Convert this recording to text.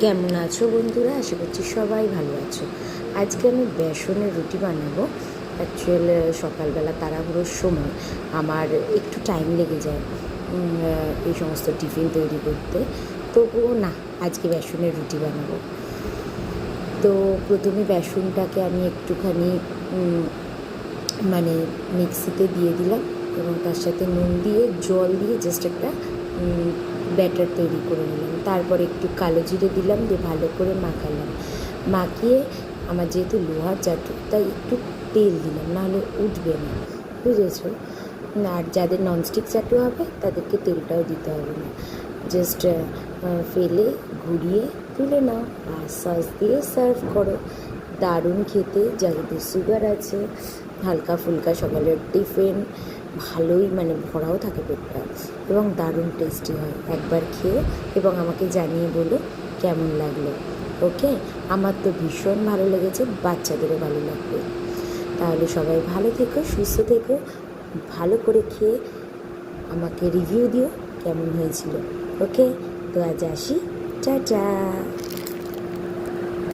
কেমন আছো বন্ধুরা? আশা করছি সবাই ভালো আছো। আজকে আমি বেসনের রুটি বানাবো। অ্যাকচুয়ালি সকালবেলা তাড়াহুড়োর সময় আমার একটু টাইম লেগে যায় এই সমস্ত টিফিন তৈরি করতে। তবুও না, আজকে বেসনের রুটি বানাবো। তো প্রথমে বেসনটাকে আমি একটুখানি মানে মিক্সিতে দিয়ে দিলাম এবং তার সাথে নুন দিয়ে জল দিয়ে জাস্ট একটা ব্যাটার তৈরি করে নিলাম। তারপরে একটু কালো জিরে দিলাম, দিয়ে ভালো করে মাখালাম। মাখিয়ে আমার যেহেতু লোহার চাটু, তাই একটু তেল দিলাম, নাহলে উঠবে না, বুঝেছো? আর যাদের ননস্টিক চাটু হবে তাদেরকে তেলটাও দিতে হবে না। জাস্ট ফেলে ঘুরিয়ে তুলে নাও আর সস দিয়ে সার্ভ করো। দারুণ খেতে, যাদের সুগার আছে, হালকা ফুলকা সকালের টিফিন, ভালোই ভরাও থাকে পেটটা এবং দারুণ টেস্টি হয়। একবার খেয়ে এবং আমাকে জানিয়ে বলো কেমন লাগলো। ওকে, আমার তো ভীষণ ভালো লেগেছে, বাচ্চাদেরও ভালো লাগবে। তাহলে সবাই ভালো থেকো, সুস্থ থেকো, ভালো করে খেয়ে আমাকে রিভিউ দিও কেমন হয়েছিল। ওকে, তো আজ আসি, টাটা।